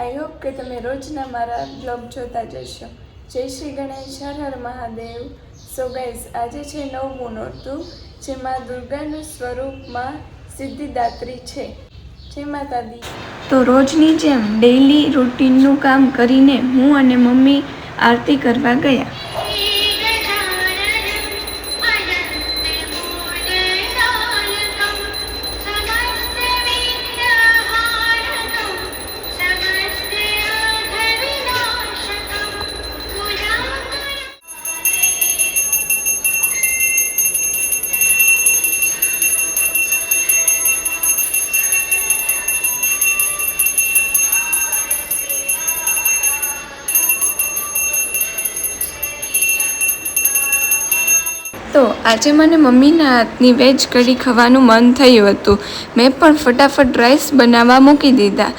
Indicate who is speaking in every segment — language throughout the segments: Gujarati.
Speaker 1: આઈ હોપ કે તમે રોજના મારા બ્લોગ જોતા જશો. જય શ્રી ગણેશ, હર હર મહાદેવ. સો ગાઈઝ, આજે છે 9મું નોરતું, જેમાં દુર્ગાનું સ્વરૂપમાં સિદ્ધિદાત્રી છે. જય માતા દી. તો રોજની જેમ ડેઈલી રૂટીનનું કામ કરીને હું અને મમ્મી આરતી કરવા ગયા. તો આજે મને મમ્મીના હાથની વેજ કઢી ખાવાનું મન થયું હતું. મેં પણ ફટાફટ રાઈસ બનાવવા મૂકી દીધા.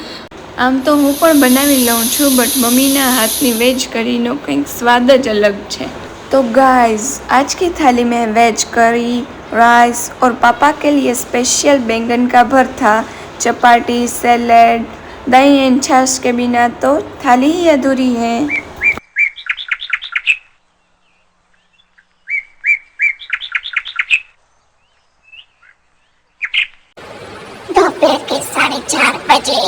Speaker 1: આમ તો હું પણ બનાવી લઉં છું, બટ મમ્મીના હાથની વેજ કઢીનો કંઈક સ્વાદ જ અલગ છે. तो गाइस, आज की थाली में वेज करी, राइस और पापा के लिए स्पेशल बैंगन का भरता, चपाटी, सैलेड, दही एंड छाछ के बिना तो थाली ही अधूरी है.
Speaker 2: दोपहर के 4:30 बजे.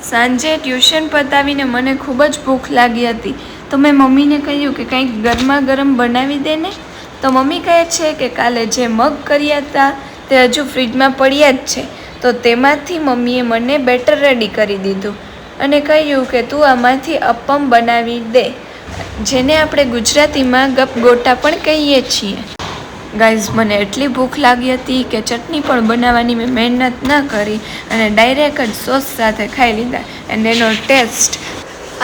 Speaker 1: સાંજે ટ્યુશન પતાવીને મને ખૂબ જ ભૂખ લાગી હતી, તો મેં મમ્મીને કહ્યું કે કંઈક ગરમા ગરમ બનાવી દે ને. તો મમ્મી કહે છે કે કાલે જે મગ કર્યા હતા તે હજુ ફ્રીજમાં પડ્યા જ છે. તો તેમાંથી મમ્મીએ મને બેટર રેડી કરી દીધું અને કહ્યું કે તું આમાંથી અપ્પમ બનાવી દે, જેને આપણે ગુજરાતીમાં ગપગોટા પણ કહીએ છીએ. ગાઈઝ, મને એટલી ભૂખ લાગી હતી કે ચટણી પણ બનાવવાની મેં મહેનત ન કરી અને ડાયરેક્ટ જ સોસ સાથે ખાઈ લીધા. એન્ડ એનો ટેસ્ટ,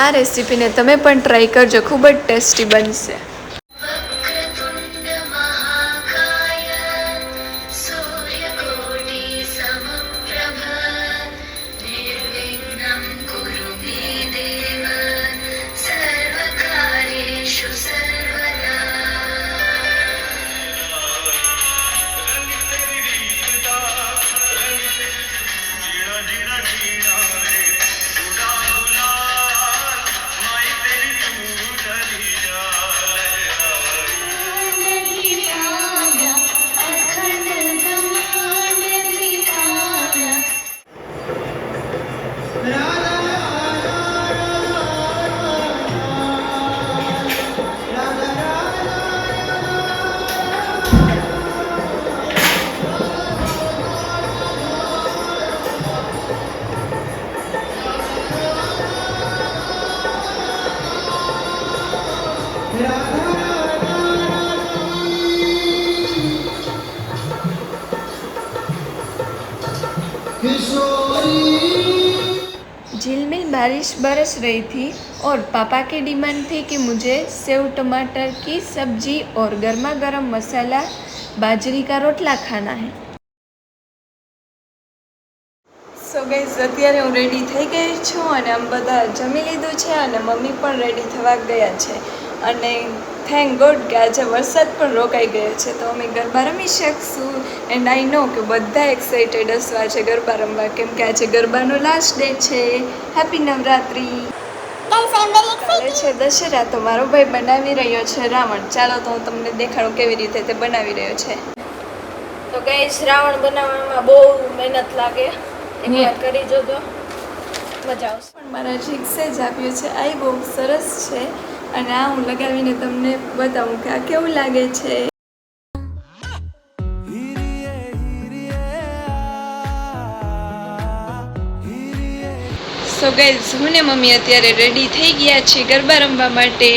Speaker 1: આ રેસીપીને તમે પણ ટ્રાય કરજો, ખૂબ જ ટેસ્ટી બનશે. झिलमिल बारिश बरस रही थी और पापा की डिमांड थी कि मुझे सेव टमाटर की सब्जी और गर्मा गर्म मसाला बाजरी का रोटला खाना है. સો ગાઈઝ, અત્યારે હું રેડી થઈ ગઈ છું અને આમ બધા જમી લીધું છે અને મમ્મી પણ રેડી થવા ગયા છે. અને થેન્ક ગોડ કે આજે વરસાદ પણ રોકાઈ ગયો છે, તો અમે ગરબા રમી શકશું. એન્ડ આઈ નો કે બધા એક્સાઇટેડ હસવા છે ગરબા રમવા, કેમ કે આજે ગરબાનો લાસ્ટ ડે છે. હેપી નવરાત્રી. કાલે છે દશેરા, તો મારો ભાઈ બનાવી રહ્યો છે રાવણ. ચાલો તો હું તમને દેખાડું કેવી રીતે તે બનાવી રહ્યો છે.
Speaker 3: તો ગાઈસ, રાવણ બનાવવામાં બહુ મહેનત લાગે, એકવાર કરી જોજો, મજા આવશે.
Speaker 1: પણ મારા શિક્ષે જ આપ્યું છે, આ બહુ સરસ છે અને આ હું લગાવીને તમને બતાવું કે આ કેવું લાગે છે. સો ગાઈઝ, હું ને મમ્મી અત્યારે રેડી થઈ ગયા છે ગરબા રમવા માટે.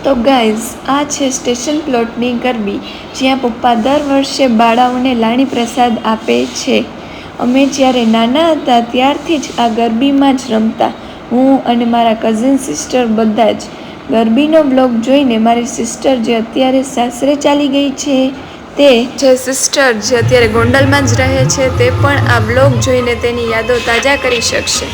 Speaker 1: તો ગાઈઝ આ છે સ્ટેશન પ્લોટની ગરબી, જ્યાં પપ્પા દર વર્ષે બાળાઓને લાણી પ્રસાદ આપે છે. અમે જ્યારે નાના હતા ત્યારથી જ આ ગરબીમાં જ રમતા. હું અને મારા કઝિન સિસ્ટર બધા જ. ગરબીનો બ્લોગ જોઈને મારી સિસ્ટર જે અત્યારે સાસરે ચાલી ગઈ છે તે જે સિસ્ટર જે અત્યારે ગોંડલમાં જ રહે છે તે પણ આ બ્લોગ જોઈને તેની યાદો તાજા કરી શકશે.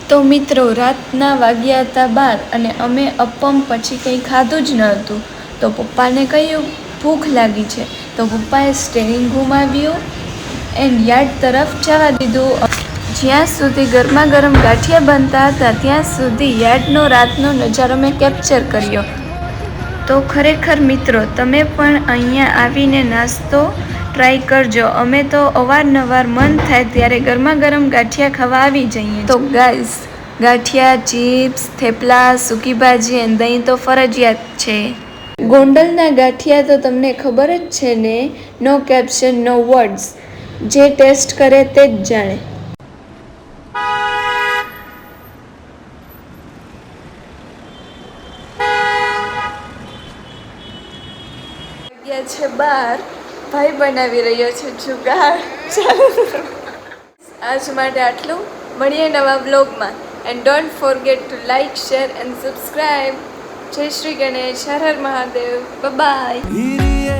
Speaker 1: તો મિત્રો રાતના વાગ્યા હતા 12 અને અમે અપમ પછી કંઈ ખાધું જ ન હતું. તો પપ્પાને કહ્યું ભૂખ લાગી છે, તો પપ્પાએ સ્ટેરિંગ ઘુમાવ્યું એન્ડ યાર્ડ તરફ જવા દીધું. જ્યાં સુધી ગરમા ગરમ ગાંઠિયા બનતા હતા ત્યાં સુધી યાર્ડનો રાતનો નજારો મેં કેપ્ચર કર્યો. તો ખરેખર મિત્રો તમે પણ અહીંયા આવીને નાસ્તો ટ્રાય કરજો. અમે તો અવારનવાર મન થાય ત્યારે ગરમા ગરમ ગાંઠિયા ખાવા આવી જઈએ. તો ગાઈઝ ગાંઠિયા, ચિપ્સ, થેપલા, સૂકી ભાજી અને દહીં તો ફરજિયાત છે. ગોંડલના ગાંઠિયા તો તમને ખબર જ છે ને, નો કેપ્શન નો વર્ડ્સ. જે ટેસ્ટ કરે તે જ જાણે. છે 12, ભાઈ બનાવી રહ્યો છે જુગાડ. આજ માટે આટલું. મળીએ નવા બ્લોગમાં. And don't forget two like, share and subscribe. જય શ્રી ગણેશ, હર હર મહાદેવ, બાય.